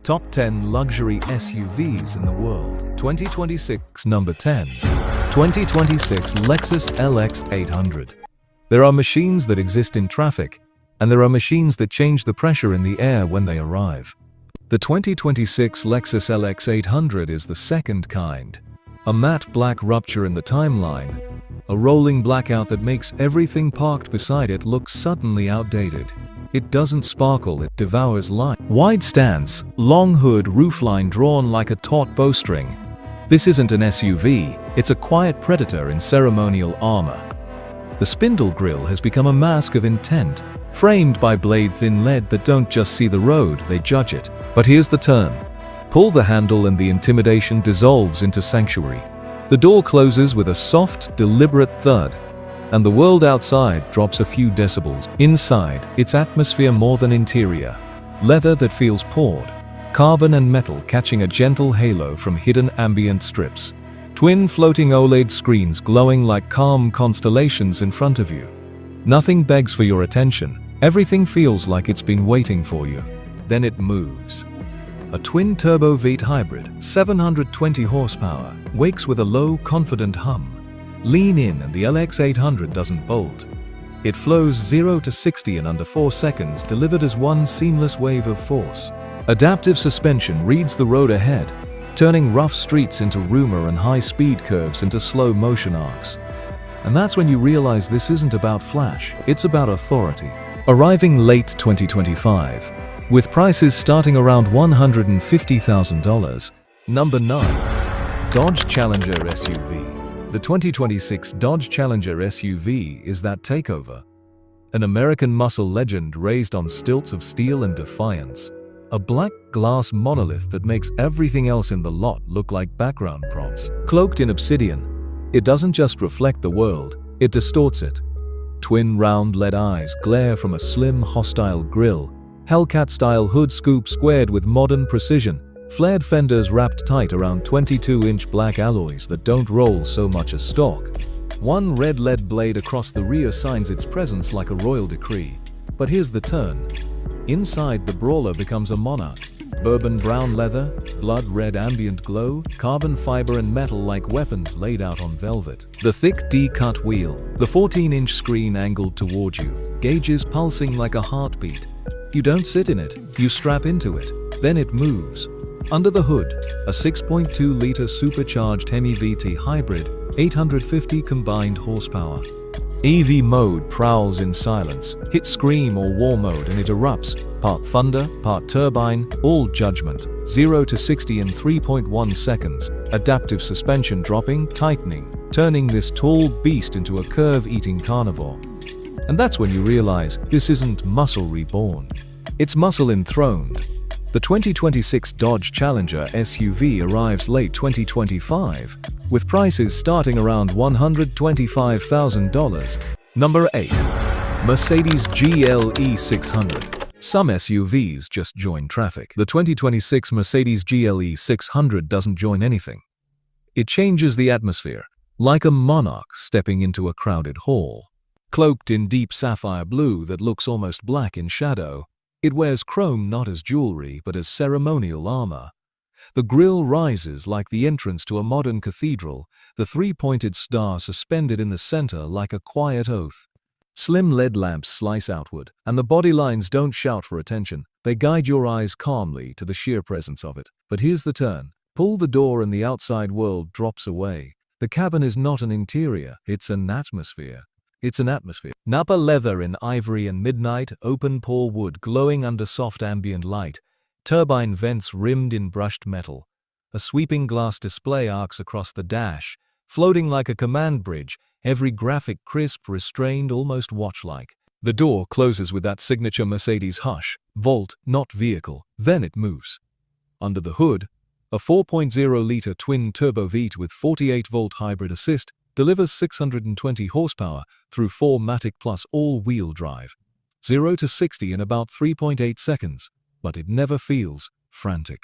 Top 10 Luxury SUVs in the World. 2026 Number 10. 2026 Lexus LX 800. There are machines that exist in traffic, and there are machines that change the pressure in the air when they arrive. The 2026 Lexus LX 800 is the second kind. A matte black rupture in the timeline, a rolling blackout that makes everything parked beside it look suddenly outdated. It doesn't sparkle, it devours light. Wide stance, long hood, roofline drawn like a taut bowstring. This isn't an SUV, it's a quiet predator in ceremonial armor. The spindle grille has become a mask of intent, framed by blade-thin lead that don't just see the road, they judge it. But here's the turn. Pull the handle and the intimidation dissolves into sanctuary. The door closes with a soft, deliberate thud, and the world outside drops a few decibels. Inside, it's atmosphere more than interior. Leather that feels poured, carbon and metal catching a gentle halo from hidden ambient strips. Twin floating OLED screens glowing like calm constellations in front of you. Nothing begs for your attention. Everything feels like it's been waiting for you. Then it moves. A twin-turbo V8 hybrid, 720 horsepower, wakes with a low, confident hum. Lean in and the LX 800 doesn't bolt. It flows 0 to 60 in under 4 seconds, delivered as one seamless wave of force. Adaptive suspension reads the road ahead, turning rough streets into rumor and high-speed curves into slow motion arcs. And that's when you realize this isn't about flash, it's about authority. Arriving late 2025, with prices starting around $150,000. Number 9. Dodge Challenger SUV. The 2026 Dodge Challenger SUV is that takeover. An American muscle legend raised on stilts of steel and defiance. A black glass monolith that makes everything else in the lot look like background props. Cloaked in obsidian, it doesn't just reflect the world, it distorts it. Twin round LED eyes glare from a slim, hostile grille. Hellcat-style hood scoop squared with modern precision. Flared fenders wrapped tight around 22-inch black alloys that don't roll so much as stock. One red lead blade across the rear signs its presence like a royal decree. But here's the turn. Inside, the brawler becomes a monarch. Bourbon brown leather, blood red ambient glow, carbon fiber and metal like weapons laid out on velvet. The thick D-cut wheel, the 14-inch screen angled toward you, gauges pulsing like a heartbeat. You don't sit in it, you strap into it. Then it moves. Under the hood, a 6.2-liter supercharged Hemi VT hybrid, 850 combined horsepower. EV mode prowls in silence. Hit scream or war mode and it erupts. Part thunder, part turbine, all judgment. 0 to 60 in 3.1 seconds. Adaptive suspension dropping, tightening, turning this tall beast into a curve-eating carnivore. And that's when you realize this isn't muscle reborn. It's muscle enthroned. The 2026 Dodge Challenger SUV arrives late 2025, with prices starting around $125,000. Number 8. Mercedes GLE 600. Some SUVs just join traffic. The 2026 Mercedes GLE 600 doesn't join anything. It changes the atmosphere, like a monarch stepping into a crowded hall. Cloaked in deep sapphire blue that looks almost black in shadow, it wears chrome not as jewelry but as ceremonial armor. The grille rises like the entrance to a modern cathedral, the three-pointed star suspended in the center like a quiet oath. Slim LED lamps slice outward, and the body lines don't shout for attention. They guide your eyes calmly to the sheer presence of it. But here's the turn. Pull the door and the outside world drops away. The cabin is not an interior, it's an atmosphere. It's an atmosphere. Napa leather in ivory and midnight, open pore wood glowing under soft ambient light, turbine vents rimmed in brushed metal. A sweeping glass display arcs across the dash, floating like a command bridge, every graphic crisp, restrained, almost watch-like. The door closes with that signature Mercedes hush, vault, not vehicle. Then it moves. Under the hood, a 4.0-liter twin-turbo V8 with 48-volt hybrid assist delivers 620 horsepower through 4MATIC Plus all-wheel drive. 0 to 60 in about 3.8 seconds, but it never feels frantic.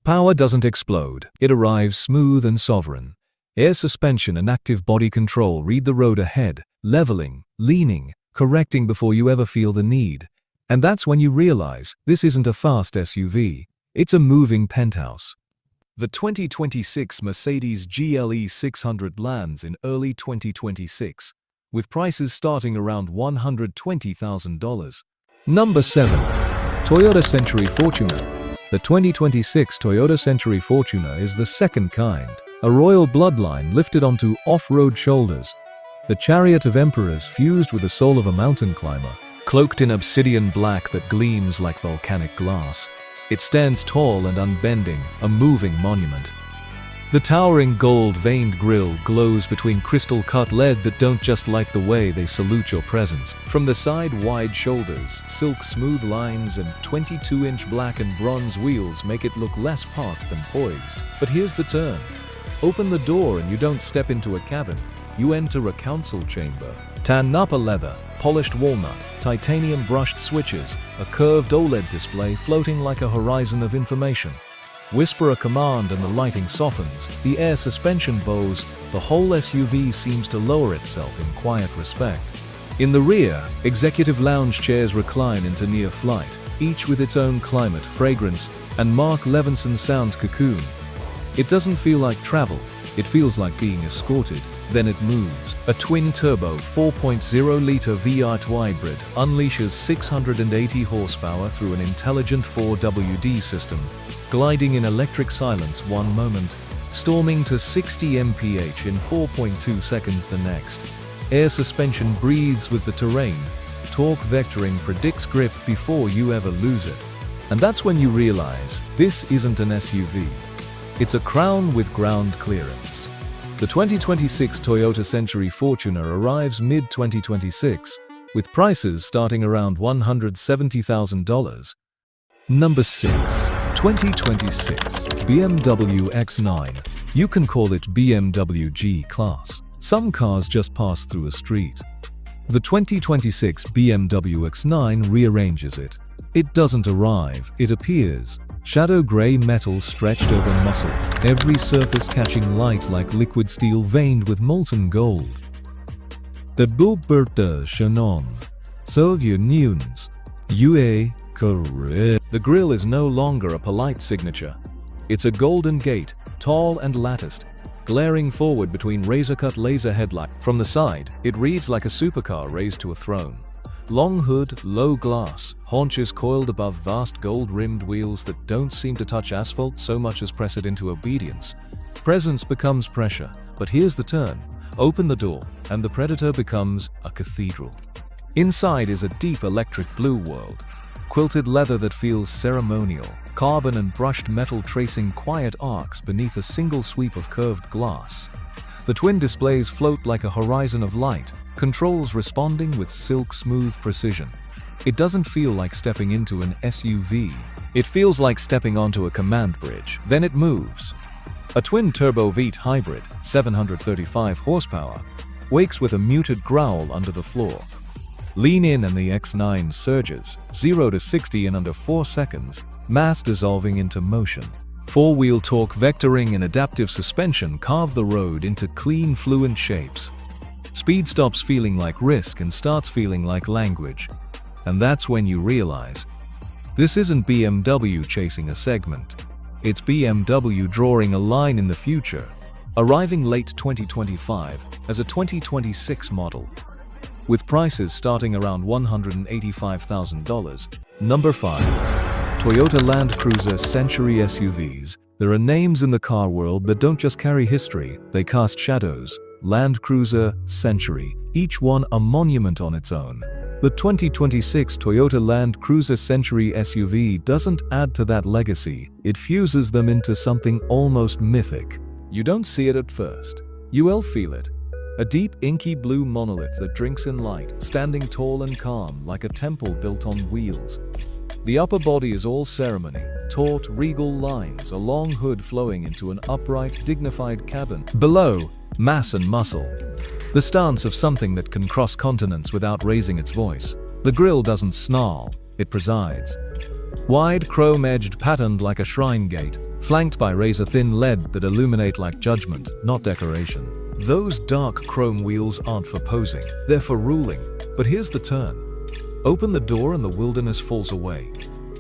Power doesn't explode. It arrives smooth and sovereign. Air suspension and active body control read the road ahead, leveling, leaning, correcting before you ever feel the need. And that's when you realize this isn't a fast SUV, it's a moving penthouse. The 2026 Mercedes GLE 600 lands in early 2026, with prices starting around $120,000. Number 7. Toyota Century Fortuner. The 2026 Toyota Century Fortuner is the second kind, a royal bloodline lifted onto off-road shoulders. The chariot of emperors fused with the soul of a mountain climber, cloaked in obsidian black that gleams like volcanic glass. It stands tall and unbending, a moving monument. The towering gold-veined grille glows between crystal-cut lead that don't just light the way, they salute your presence. From the side, wide shoulders, silk-smooth lines, and 22-inch black and bronze wheels make it look less parked than poised. But here's the turn. Open the door and you don't step into a cabin. You enter a council chamber. Tan Napa leather, polished walnut, titanium brushed switches, a curved OLED display floating like a horizon of information. Whisper a command and the lighting softens, the air suspension bows, the whole SUV seems to lower itself in quiet respect. In the rear, executive lounge chairs recline into near flight, each with its own climate, fragrance, and Mark Levinson sound cocoon. It doesn't feel like travel, it feels like being escorted. Then it moves. A twin-turbo 4.0-liter V8 hybrid unleashes 680 horsepower through an intelligent 4WD system, gliding in electric silence one moment, storming to 60 mph in 4.2 seconds the next. Air suspension breathes with the terrain. Torque vectoring predicts grip before you ever lose it. And that's when you realize this isn't an SUV. It's a crown with ground clearance. The 2026 Toyota Century Fortuner arrives mid-2026, with prices starting around $170,000. Number 6. 2026 BMW X9. You can call it BMW G-Class. Some cars just pass through a street. The 2026 BMW X9 rearranges it. It doesn't arrive, it appears. Shadow gray metal stretched over muscle, every surface catching light like liquid steel veined with molten gold. The Bouberta Chanon, Sauveur Nunes, Ue Corre. The grille is no longer a polite signature. It's a golden gate, tall and latticed, glaring forward between razor-cut laser headlights. From the side, it reads like a supercar raised to a throne. Long hood, low glass, haunches coiled above vast gold-rimmed wheels that don't seem to touch asphalt so much as press it into obedience. Presence becomes pressure, but here's the turn. Open the door, and the Predator becomes a cathedral. Inside is a deep electric blue world. Quilted leather that feels ceremonial, carbon and brushed metal tracing quiet arcs beneath a single sweep of curved glass. The twin displays float like a horizon of light, controls responding with silk-smooth precision. It doesn't feel like stepping into an SUV. It feels like stepping onto a command bridge. Then it moves. A twin-turbo V8 hybrid, 735 horsepower, wakes with a muted growl under the floor. Lean in and the X9 surges, 0 to 60 in under 4 seconds, mass dissolving into motion. Four-wheel torque vectoring and adaptive suspension carve the road into clean, fluent shapes. Speed stops feeling like risk and starts feeling like language. And that's when you realize, this isn't BMW chasing a segment. It's BMW drawing a line in the future, arriving late 2025 as a 2026 model, with prices starting around $185,000. Number 5. Toyota Land Cruiser Century SUVs. There are names in the car world that don't just carry history, they cast shadows. Land Cruiser Century, each one a monument on its own. The 2026 Toyota Land Cruiser Century SUV doesn't add to that legacy, it fuses them into something almost mythic. You don't see it at first. You will feel it. A deep, inky blue monolith that drinks in light, standing tall and calm like a temple built on wheels. The upper body is all ceremony, taut, regal lines, a long hood flowing into an upright, dignified cabin. Below, mass and muscle. The stance of something that can cross continents without raising its voice. The grille doesn't snarl, it presides. Wide, chrome-edged, patterned like a shrine gate, flanked by razor-thin lead that illuminate like judgment, not decoration. Those dark chrome wheels aren't for posing, they're for ruling. But here's the turn. Open the door and the wilderness falls away.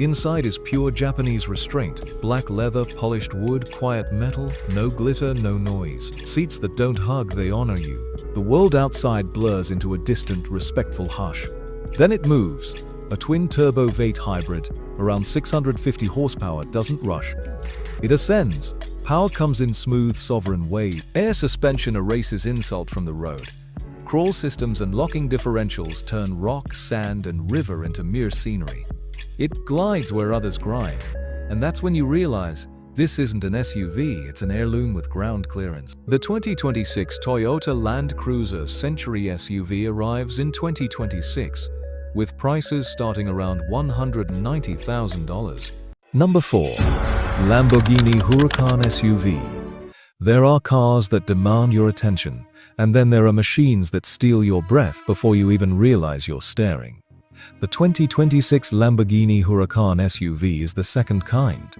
Inside is pure Japanese restraint, black leather, polished wood, quiet metal, no glitter, no noise. Seats that don't hug, they honor you. The world outside blurs into a distant, respectful hush. Then it moves. A twin-turbo V8 hybrid, around 650 horsepower, doesn't rush. It ascends. Power comes in smooth, sovereign wave. Air suspension erases insult from the road. Crawl systems and locking differentials turn rock, sand, and river into mere scenery. It glides where others grind, and that's when you realize this isn't an SUV, it's an heirloom with ground clearance. The 2026 Toyota Land Cruiser Century SUV arrives in 2026, with prices starting around $190,000. Number 4. Lamborghini Hurrican SUV. There are cars that demand your attention, and then there are machines that steal your breath before you even realize you're staring. The 2026 Lamborghini Hurrican SUV is the second kind.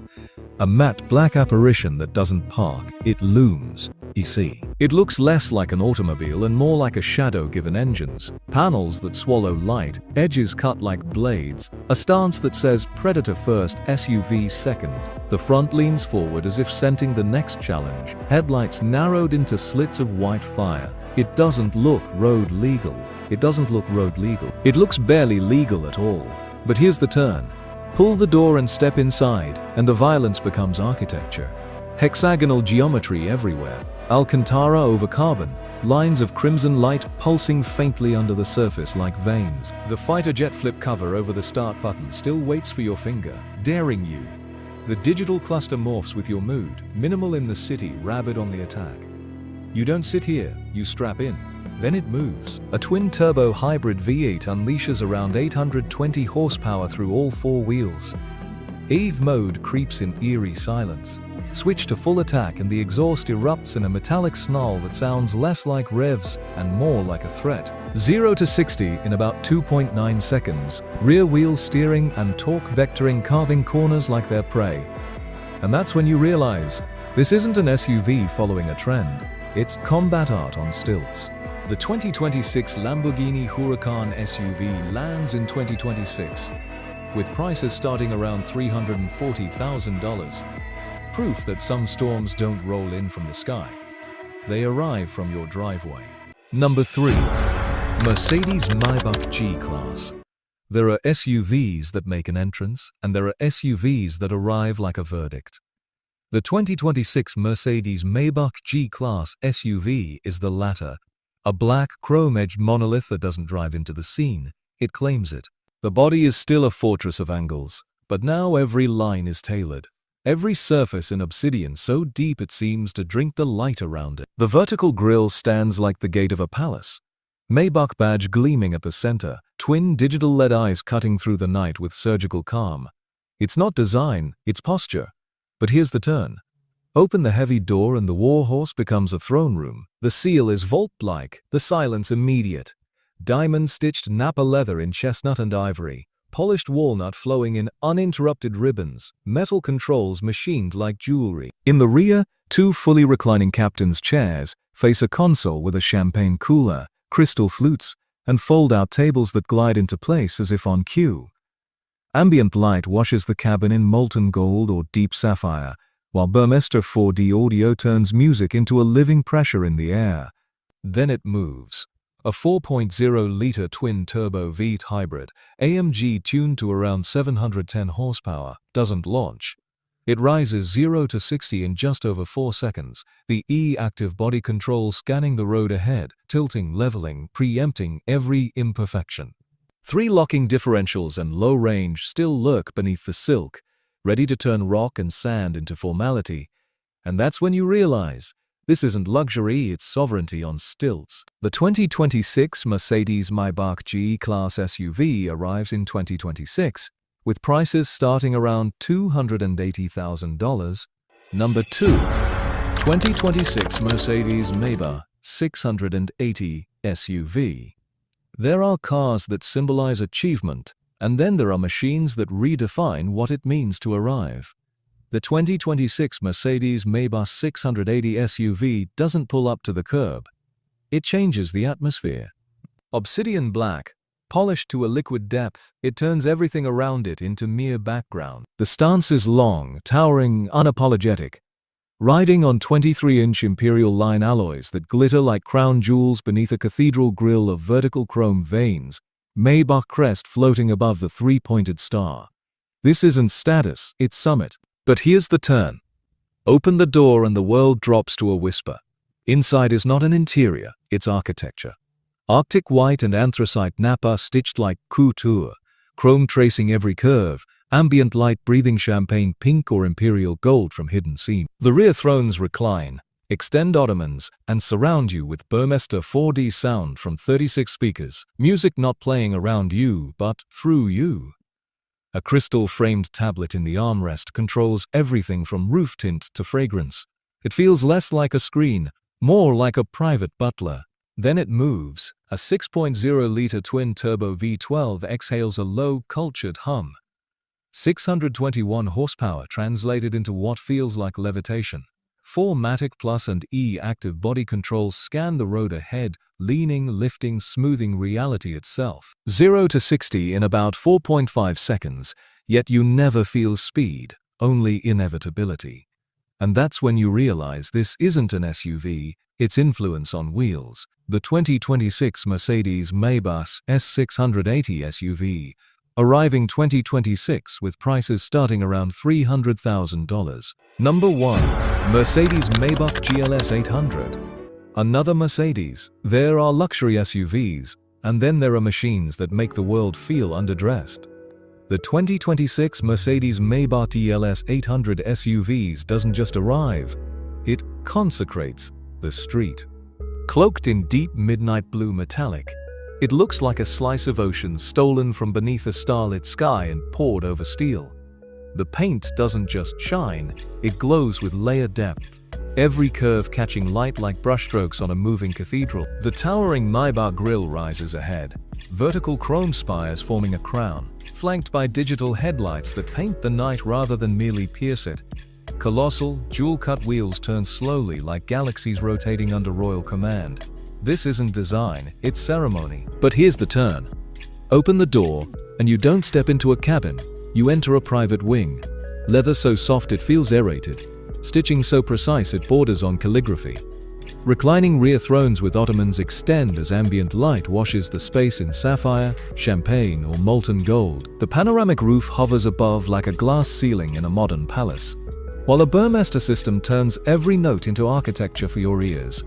A matte black apparition that doesn't park, it looms, you see. It looks less like an automobile and more like a shadow given engines, panels that swallow light, edges cut like blades, a stance that says Predator first, SUV second. The front leans forward as if scenting the next challenge, headlights narrowed into slits of white fire. It doesn't look road legal. It looks barely legal at all. But here's the turn. Pull the door and step inside, and the violence becomes architecture. Hexagonal geometry everywhere. Alcantara over carbon. Lines of crimson light pulsing faintly under the surface like veins. The fighter jet flip cover over the start button still waits for your finger, daring you. The digital cluster morphs with your mood. Minimal in the city, rabid on the attack. You don't sit here, you strap in. Then it moves. A twin-turbo hybrid V8 unleashes around 820 horsepower through all four wheels. EVE mode creeps in eerie silence. Switch to full attack and the exhaust erupts in a metallic snarl that sounds less like revs and more like a threat. 0 to 60 in about 2.9 seconds, rear wheel steering and torque vectoring carving corners like their prey. And that's when you realize, this isn't an SUV following a trend, it's combat art on stilts. The 2026 Lamborghini Hurrican SUV lands in 2026, with prices starting around $340,000. Proof that some storms don't roll in from the sky. They arrive from your driveway. Number 3. Mercedes Maybach G-Class. There are SUVs that make an entrance, and there are SUVs that arrive like a verdict. The 2026 Mercedes Maybach G-Class SUV is the latter. A black, chrome-edged monolith that doesn't drive into the scene. It claims it. The body is still a fortress of angles, but now every line is tailored. Every surface in obsidian so deep it seems to drink the light around it. The vertical grille stands like the gate of a palace. Maybach badge gleaming at the center, twin digital LED eyes cutting through the night with surgical calm. It's not design, it's posture. But here's the turn. Open the heavy door and the warhorse becomes a throne room. The seal is vault-like, the silence immediate. Diamond-stitched Napa leather in chestnut and ivory, polished walnut flowing in uninterrupted ribbons, metal controls machined like jewelry. In the rear, two fully reclining captain's chairs face a console with a champagne cooler, crystal flutes, and fold-out tables that glide into place as if on cue. Ambient light washes the cabin in molten gold or deep sapphire, while Burmester 4D audio turns music into a living pressure in the air. Then it moves. A 4.0-liter twin-turbo V8 hybrid, AMG tuned to around 710 horsepower, doesn't launch. It rises 0 to 60 in just over 4 seconds, the E-active body control scanning the road ahead, tilting, leveling, preempting every imperfection. 3 locking differentials and low range still lurk beneath the silk, ready to turn rock and sand into formality. And that's when you realize, this isn't luxury, it's sovereignty on stilts. The 2026 Mercedes Maybach G-Class SUV arrives in 2026, with prices starting around $280,000. Number 2. 2026 Mercedes Maybach 680 SUV. There are cars that symbolize achievement, and then there are machines that redefine what it means to arrive. The 2026 Mercedes Maybach 680 SUV doesn't pull up to the curb. It changes the atmosphere. Obsidian black, Polished to a liquid depth, it turns everything around it into mere background. The stance is long, towering, unapologetic. Riding on 23-inch Imperial Line alloys that glitter like crown jewels beneath a cathedral grille of vertical chrome veins, Maybach crest floating above the three-pointed star. This isn't status, it's summit. But here's the turn. Open the door and the world drops to a whisper. Inside is not an interior, it's architecture. Arctic white and anthracite nappa stitched like couture, chrome tracing every curve, ambient light breathing champagne pink or imperial gold from hidden seams. The rear thrones recline, extend ottomans, and surround you with Burmester 4D sound from 36 speakers, music not playing around you but through you. A crystal-framed tablet in the armrest controls everything from roof tint to fragrance. It feels less like a screen, more like a private butler. Then it moves. A 6.0-liter twin-turbo V12 exhales a low, cultured hum. 621 horsepower translated into what feels like levitation. 4 Matic Plus and E active body controls scan the road ahead, leaning, lifting, smoothing reality itself. 0 to 60 in about 4.5 seconds, yet you never feel speed, only inevitability. And that's when you realize this isn't an SUV, it's influence on wheels. The 2026 Mercedes Maybach S 680 SUV, arriving 2026 with prices starting around $300,000. Number 1. Mercedes Maybach GLS 800. Another Mercedes. There are luxury SUVs, and then there are machines that make the world feel underdressed. The 2026 Mercedes Maybach GLS 800 SUVs doesn't just arrive, it consecrates the street. Cloaked in deep midnight blue metallic, it looks like a slice of ocean stolen from beneath a starlit sky and poured over steel. The paint doesn't just shine, it glows with layered depth, every curve catching light like brushstrokes on a moving cathedral. The towering Maybach grille rises ahead, vertical chrome spires forming a crown, flanked by digital headlights that paint the night rather than merely pierce it. Colossal, jewel-cut wheels turn slowly like galaxies rotating under royal command. This isn't design, it's ceremony. But here's the turn. Open the door, and you don't step into a cabin, you enter a private wing. Leather so soft it feels aerated, stitching so precise it borders on calligraphy. Reclining rear thrones with ottomans extend as ambient light washes the space in sapphire, champagne, or molten gold. The panoramic roof hovers above like a glass ceiling in a modern palace, while a Burmester system turns every note into architecture for your ears.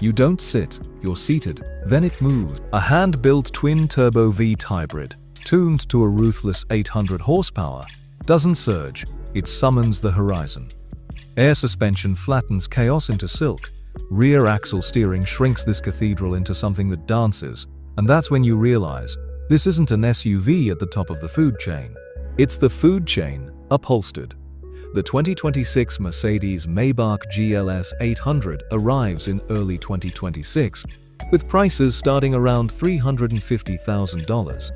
You don't sit, you're seated, then it moves. A hand-built twin-turbo V hybrid, tuned to a ruthless 800 horsepower, doesn't surge, it summons the horizon. Air suspension flattens chaos into silk. Rear axle steering shrinks this cathedral into something that dances, and that's when you realize this isn't an SUV at the top of the food chain. It's the food chain, upholstered. The 2026 Mercedes Maybach GLS 800 arrives in early 2026, with prices starting around $350,000.